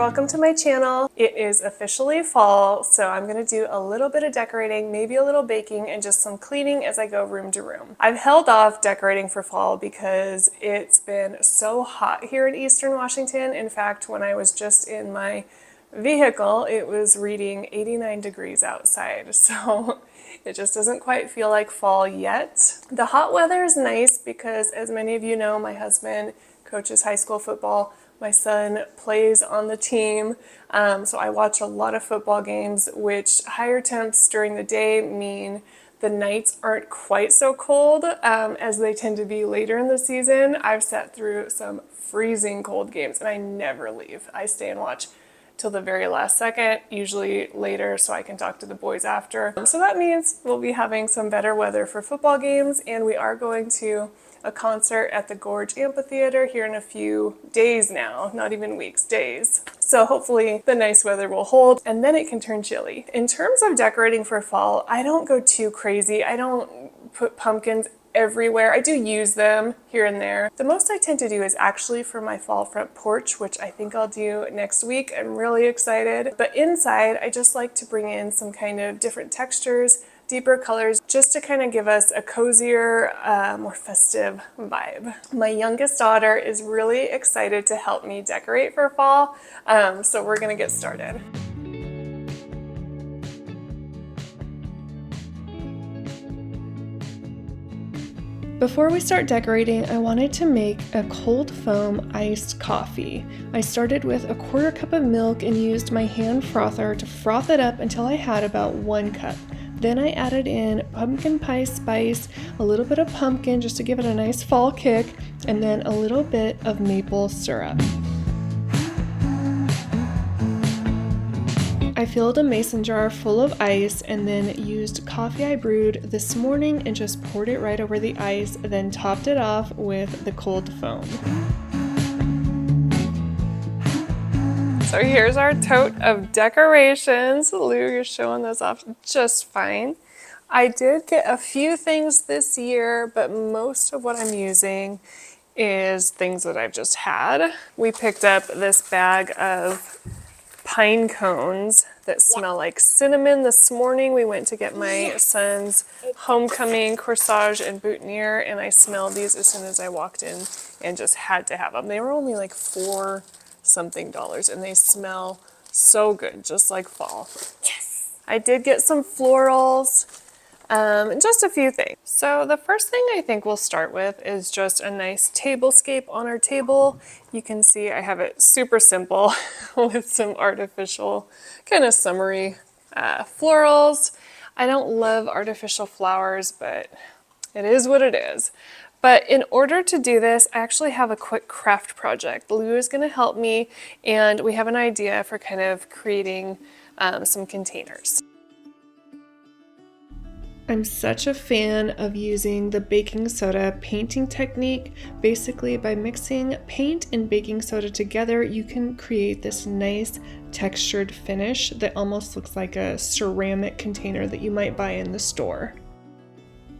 welcome to my channel. It is officially fall, so I'm gonna do a little bit of decorating, maybe a little baking, and just some cleaning as I go room to room. I've held off decorating for fall because it's been so hot here in Eastern Washington. In fact, when I was just in my vehicle, it was reading 89 degrees outside, so it just doesn't quite feel like fall yet. The hot weather is nice because, as many of you know, my husband coaches high school football. My son plays on the team, so I watch a lot of football games, which higher temps during the day mean the nights aren't quite so cold as they tend to be later in the season. I've sat through some freezing cold games and I never leave. I stay and watch till the very last second, usually later, so I can talk to the boys after. So that means we'll be having some better weather for football games, and we are going to a concert at the Gorge Amphitheater here in a few days now, not even weeks, days. So hopefully the nice weather will hold and then it can turn chilly. In terms of decorating for fall, I don't go too crazy. I don't put pumpkins everywhere. I do use them here and there. The most I tend to do is actually for my fall front porch, which I think I'll do next week. I'm really excited. But inside, I just like to bring in some kind of different textures, deeper colors, just to kind of give us a cozier, more festive vibe. My youngest daughter is really excited to help me decorate for fall, so we're gonna get started. Before we start decorating, I wanted to make a cold foam iced coffee. I started with a 1/4 cup of milk and used my hand frother to froth it up until I had about 1 cup. Then I added in pumpkin pie spice, a little bit of pumpkin just to give it a nice fall kick, and then a little bit of maple syrup. I filled a mason jar full of ice and then used coffee I brewed this morning and just poured it right over the ice, then topped it off with the cold foam. So here's our tote of decorations. Lou, you're showing those off just fine. I did get a few things this year, but most of what I'm using is things that I've just had. We picked up this bag of pine cones that smell like cinnamon this morning. We went to get my son's homecoming corsage and boutonniere, and I smelled these as soon as I walked in and just had to have them. They were only like $4 something, and they smell so good, just like fall. Yes! I did get some florals, and just a few things. So the first thing I think we'll start with is just a nice tablescape on our table. You can see I have it super simple with some artificial kind of summery florals. I don't love artificial flowers, but it is what it is. But in order to do this, I actually have a quick craft project. Lou is going to help me, and we have an idea for kind of creating some containers. I'm such a fan of using the baking soda painting technique. Basically, by mixing paint and baking soda together, you can create this nice textured finish that almost looks like a ceramic container that you might buy in the store.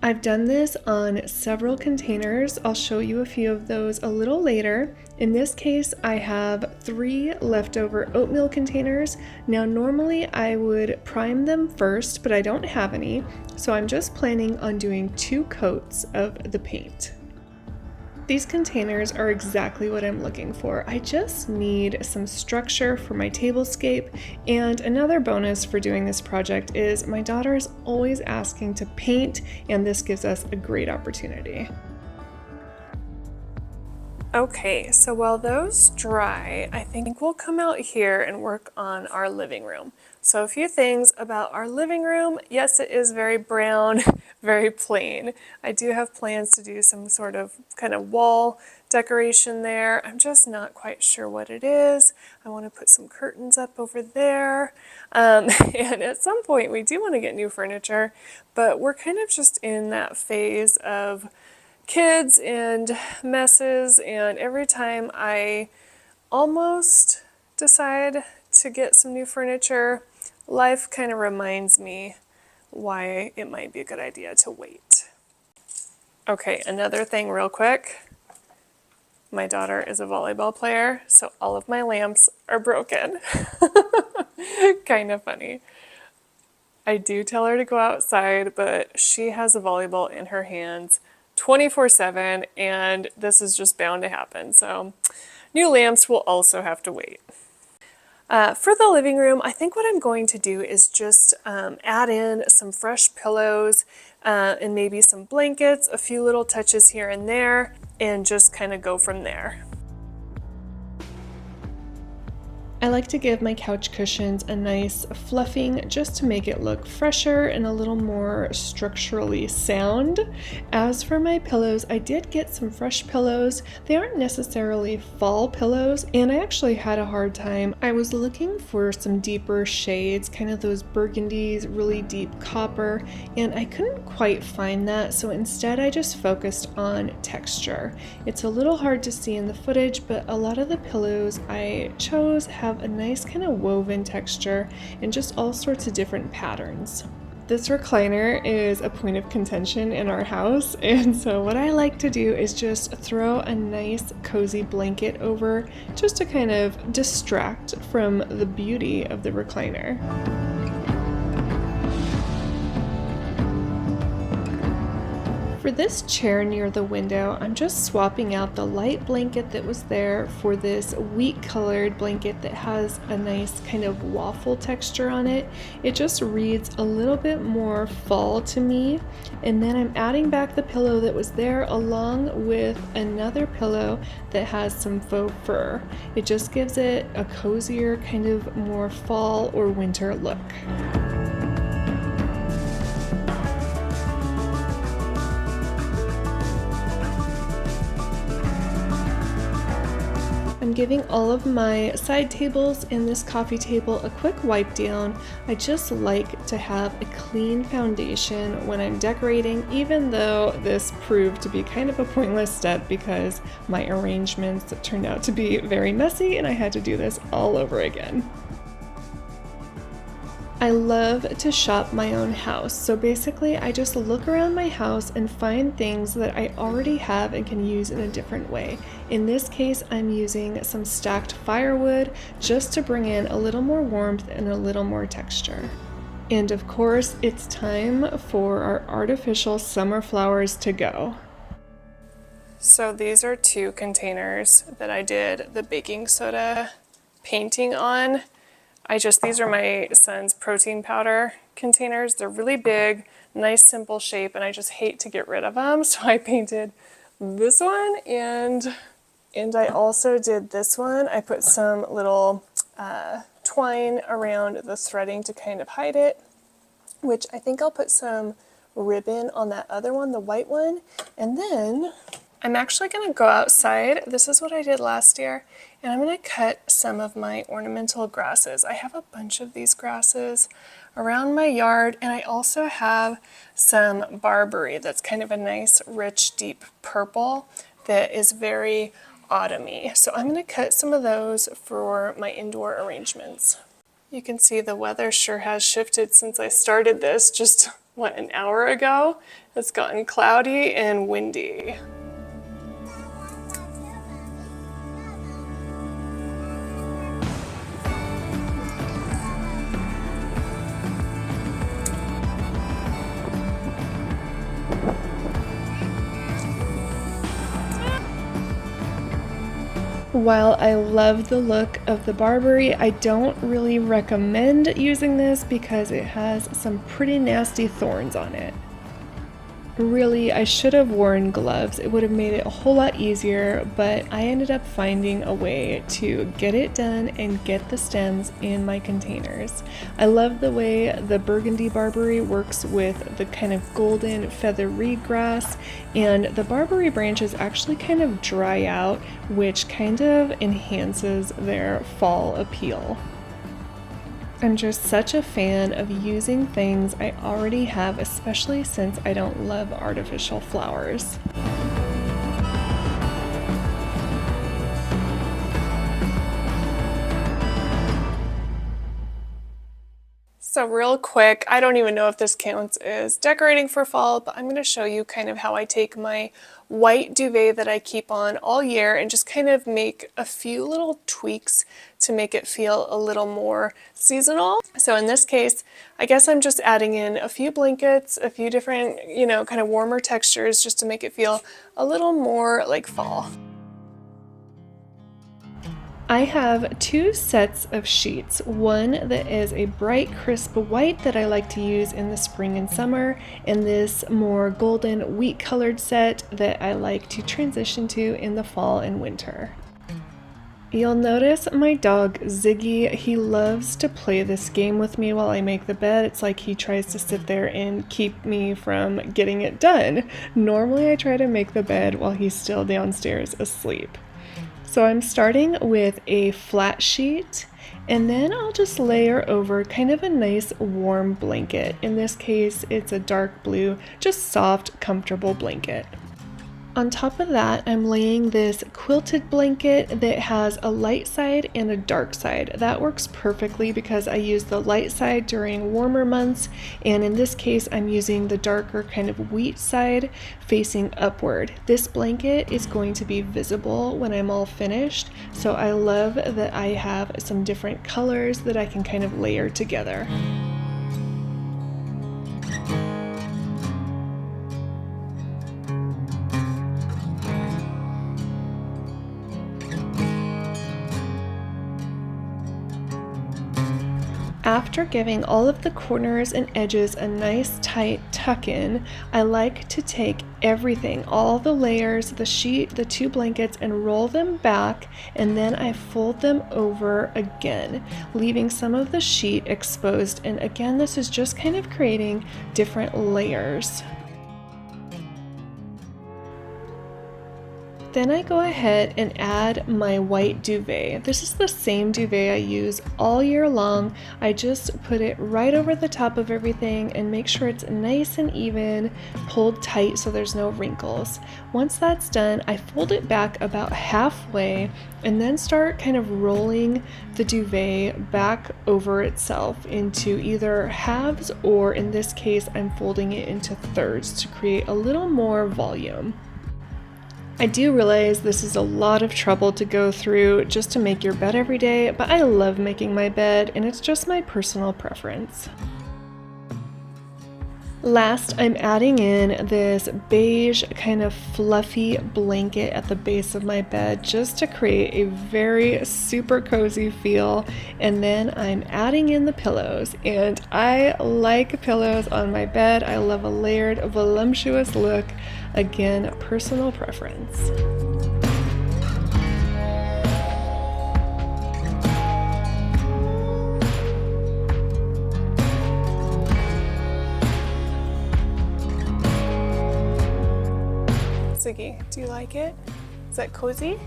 I've done this on several containers. I'll show you a few of those a little later. In this case, I have 3 leftover oatmeal containers. Now, normally I would prime them first, but I don't have any, so I'm just planning on doing 2 coats of the paint. These containers are exactly what I'm looking for. I just need some structure for my tablescape, and another bonus for doing this project is my daughter is always asking to paint, and this gives us a great opportunity. Okay, so while those dry, I think we'll come out here and work on our living room. So a few things about our living room. Yes, it is very brown, very plain. I do have plans to do some sort of kind of wall decoration there. I'm just not quite sure what it is. I want to put some curtains up over there. And at some point we do want to get new furniture, but we're kind of just in that phase of kids and messes, and every time I almost decide to get some new furniture, life kind of reminds me why it might be a good idea to wait. Okay, another thing real quick. My daughter is a volleyball player, so all of my lamps are broken. Kind of funny. I do tell her to go outside, but she has a volleyball in her hands 24/7, and this is just bound to happen. So new lamps will also have to wait. For the living room, I think what I'm going to do is just add in some fresh pillows and maybe some blankets, a few little touches here and there, and just kind of go from there. I like to give my couch cushions a nice fluffing just to make it look fresher and a little more structurally sound. As for my pillows, I did get some fresh pillows. They aren't necessarily fall pillows, and I actually had a hard time. I was looking for some deeper shades, kind of those burgundies, really deep copper, and I couldn't quite find that, so instead I just focused on texture. It's a little hard to see in the footage, but a lot of the pillows I chose have a nice kind of woven texture and just all sorts of different patterns. This recliner is a point of contention in our house, and so what I like to do is just throw a nice cozy blanket over just to kind of distract from the beauty of the recliner. For this chair near the window, I'm just swapping out the light blanket that was there for this wheat colored blanket that has a nice kind of waffle texture on it. It just reads a little bit more fall to me. And then I'm adding back the pillow that was there along with another pillow that has some faux fur. It just gives it a cozier, kind of more fall or winter look. I'm giving all of my side tables and this coffee table a quick wipe down. I just like to have a clean foundation when I'm decorating, even though this proved to be kind of a pointless step because my arrangements turned out to be very messy and I had to do this all over again. I love to shop my own house, so basically I just look around my house and find things that I already have and can use in a different way. In this case, I'm using some stacked firewood just to bring in a little more warmth and a little more texture. And of course, it's time for our artificial summer flowers to go. So these are 2 containers that I did the baking soda painting on. These are my son's protein powder containers. They're really big, nice simple shape, and I just hate to get rid of them. So I painted this one and I also did this one. I put some little twine around the threading to kind of hide it, which I think I'll put some ribbon on that other one, the white one. And then I'm actually gonna go outside. This is what I did last year. And I'm gonna cut some of my ornamental grasses. I have a bunch of these grasses around my yard, and I also have some barberry that's kind of a nice, rich, deep purple that is very autumny. So I'm gonna cut some of those for my indoor arrangements. You can see the weather sure has shifted since I started this just, an hour ago? It's gotten cloudy and windy. While I love the look of the barberry, I don't really recommend using this because it has some pretty nasty thorns on it. Really, I should have worn gloves. It would have made it a whole lot easier, but I ended up finding a way to get it done and get the stems in my containers. I love the way the burgundy barberry works with the kind of golden feathery grass, and the barberry branches actually kind of dry out, which kind of enhances their fall appeal. I'm just such a fan of using things I already have, especially since I don't love artificial flowers. So real quick, I don't even know if this counts as decorating for fall, but I'm going to show you kind of how I take my white duvet that I keep on all year and just kind of make a few little tweaks to make it feel a little more seasonal. So in this case, I guess I'm just adding in a few blankets, a few different, kind of warmer textures just to make it feel a little more like fall. I have two sets of sheets, one that is a bright crisp white that I like to use in the spring and summer, and this more golden wheat colored set that I like to transition to in the fall and winter. You'll notice my dog Ziggy, he loves to play this game with me while I make the bed. It's like he tries to sit there and keep me from getting it done. Normally I try to make the bed while he's still downstairs asleep. So I'm starting with a flat sheet, and then I'll just layer over kind of a nice warm blanket. In this case, it's a dark blue, just soft, comfortable blanket. On top of that, I'm laying this quilted blanket that has a light side and a dark side. That works perfectly because I use the light side during warmer months, and in this case, I'm using the darker kind of wheat side facing upward. This blanket is going to be visible when I'm all finished, so I love that I have some different colors that I can kind of layer together. After giving all of the corners and edges a nice tight tuck in, I like to take everything, all the layers, the sheet, the two blankets, and roll them back, and then I fold them over again, leaving some of the sheet exposed. And again, this is just kind of creating different layers. Then I go ahead and add my white duvet. This is the same duvet I use all year long. I just put it right over the top of everything and make sure it's nice and even, pulled tight so there's no wrinkles. Once that's done, I fold it back about halfway and then start kind of rolling the duvet back over itself into either halves, or in this case, I'm folding it into thirds to create a little more volume. I do realize this is a lot of trouble to go through just to make your bed every day, but I love making my bed and it's just my personal preference. Last, I'm adding in this beige kind of fluffy blanket at the base of my bed just to create a very super cozy feel, and then I'm adding in the pillows, and I like pillows on my bed. I love a layered, voluptuous look. Again, personal preference. Ziggy, do you like it? Is that cozy?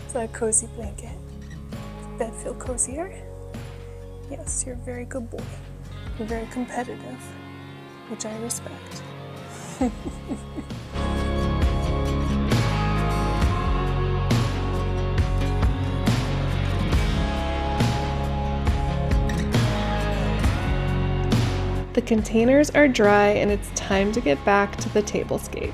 Is that a cozy blanket? Does the bed feel cozier? Yes, you're a very good boy. You're very competitive, which I respect. The containers are dry and it's time to get back to the tablescape.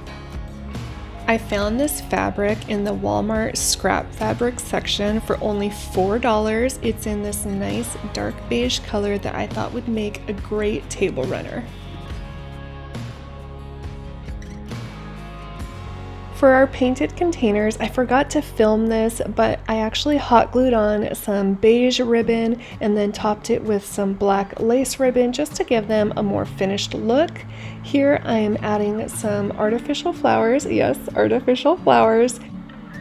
I found this fabric in the Walmart scrap fabric section for only $4. It's in this nice dark beige color that I thought would make a great table runner. For our painted containers, I forgot to film this, but I actually hot glued on some beige ribbon and then topped it with some black lace ribbon just to give them a more finished look. Here I am adding some artificial flowers, yes, artificial flowers.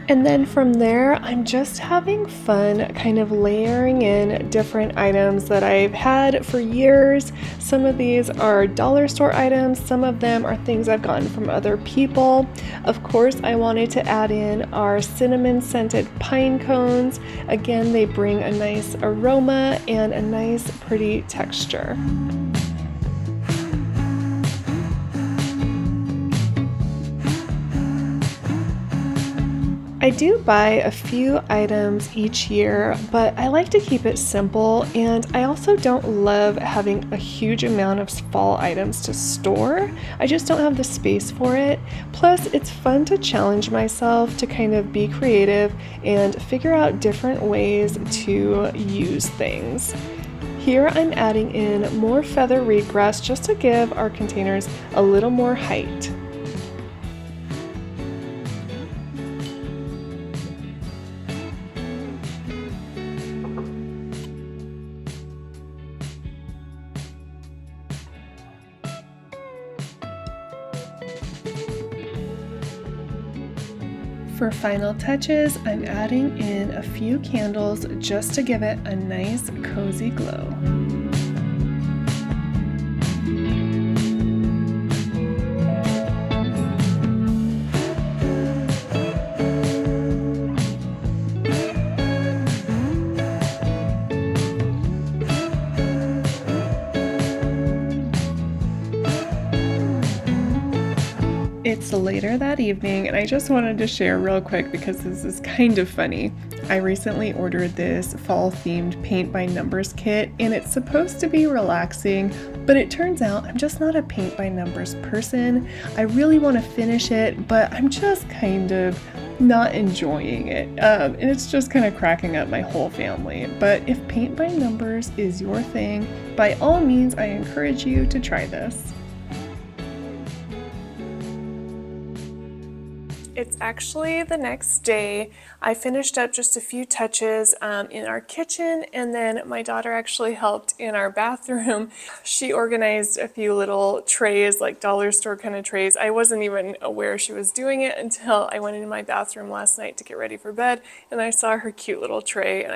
And then from there, I'm just having fun kind of layering in different items that I've had for years. Some of these are dollar store items, some of them are things I've gotten from other people. Of course, I wanted to add in our cinnamon scented pine cones. Again, they bring a nice aroma and a nice pretty texture. I do buy a few items each year, but I like to keep it simple, and I also don't love having a huge amount of fall items to store. I just don't have the space for it. Plus, it's fun to challenge myself to kind of be creative and figure out different ways to use things. Here I'm adding in more feather reedgrass just to give our containers a little more height. For final touches, I'm adding in a few candles just to give it a nice cozy glow. It's later that evening, and I just wanted to share real quick because this is kind of funny. I recently ordered this fall-themed paint by numbers kit, and it's supposed to be relaxing, but it turns out I'm just not a paint by numbers person. I really want to finish it, but I'm just kind of not enjoying it, and it's just kind of cracking up my whole family. But if paint by numbers is your thing, by all means, I encourage you to try this. It's actually the next day. I finished up just a few touches in our kitchen, and then my daughter actually helped in our bathroom. She organized a few little trays, like dollar store kind of trays. I wasn't even aware she was doing it until I went into my bathroom last night to get ready for bed, and I saw her cute little tray, and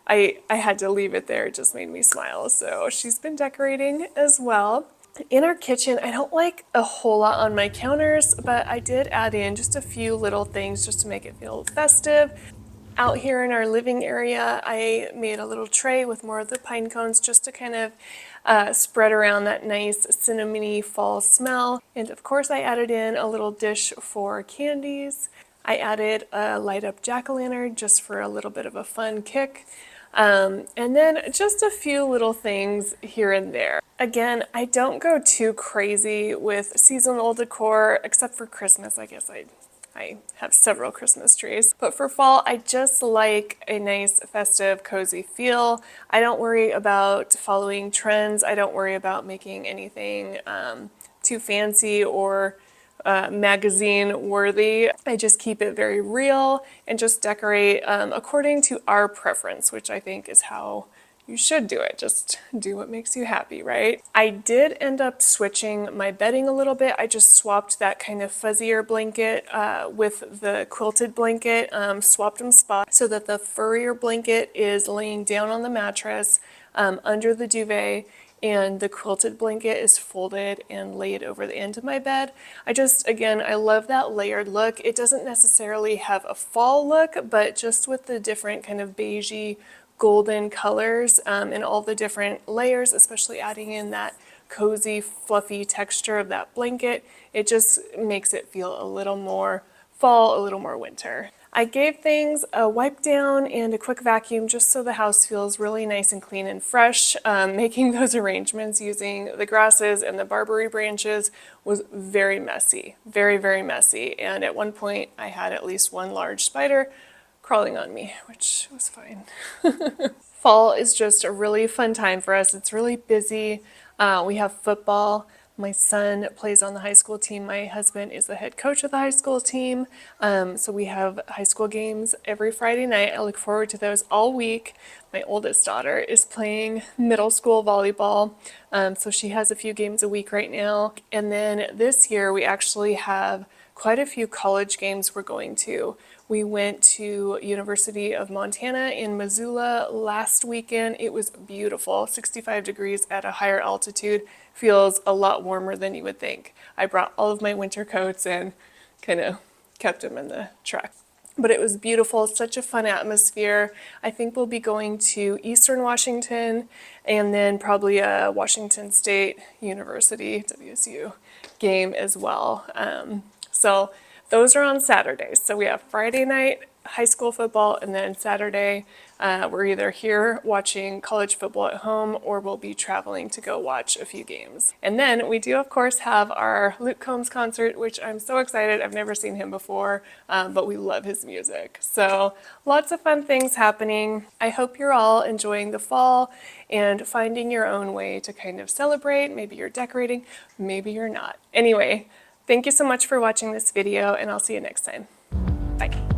I had to leave it there. It just made me smile. So she's been decorating as well. In our kitchen, I don't like a whole lot on my counters, but I did add in just a few little things just to make it feel festive. Out here in our living area, I made a little tray with more of the pine cones just to kind of spread around that nice cinnamony fall smell. And of course, I added in a little dish for candies. I added a light up jack-o'-lantern just for a little bit of a fun kick. And then just a few little things here and there. Again, I don't go too crazy with seasonal decor, except for Christmas. I guess I have several Christmas trees. But for fall, I just like a nice, festive, cozy feel. I don't worry about following trends. I don't worry about making anything too fancy or magazine worthy. I just keep it very real and just decorate according to our preference, which I think is how you should do it. Just do what makes you happy, right? I did end up switching my bedding a little bit. I just swapped that kind of fuzzier blanket with the quilted blanket, swapped them spots so that the furrier blanket is laying down on the mattress under the duvet, and the quilted blanket is folded and laid over the end of my bed. Again, I love that layered look. It doesn't necessarily have a fall look, but just with the different kind of beigey golden colors and all the different layers, especially adding in that cozy, fluffy texture of that blanket, it just makes it feel a little more fall, a little more winter. I gave things a wipe down and a quick vacuum just so the house feels really nice and clean and fresh. Making those arrangements using the grasses and the barberry branches was very messy, very, very messy. And at one point I had at least one large spider crawling on me, which was fine. Fall is just a really fun time for us. It's really busy. We have football. My son plays on the high school team. My husband is the head coach of the high school team. So we have high school games every Friday night. I look forward to those all week. My oldest daughter is playing middle school volleyball. So she has a few games a week right now. And then this year we actually have quite a few college games we're going to. We went to University of Montana in Missoula last weekend. It was beautiful. 65 degrees at a higher altitude. Feels a lot warmer than you would think. I brought all of my winter coats and kind of kept them in the truck. But it was beautiful, such a fun atmosphere. I think we'll be going to Eastern Washington and then probably a Washington State University, WSU, game as well. So Those are on Saturdays. So we have Friday night high school football, and then Saturday we're either here watching college football at home or we'll be traveling to go watch a few games. And then we do of course have our Luke Combs concert, which I'm so excited. I've never seen him before, but we love his music. So lots of fun things happening. I hope you're all enjoying the fall and finding your own way to kind of celebrate. Maybe you're decorating, maybe you're not. Anyway, thank you so much for watching this video, and I'll see you next time. Bye.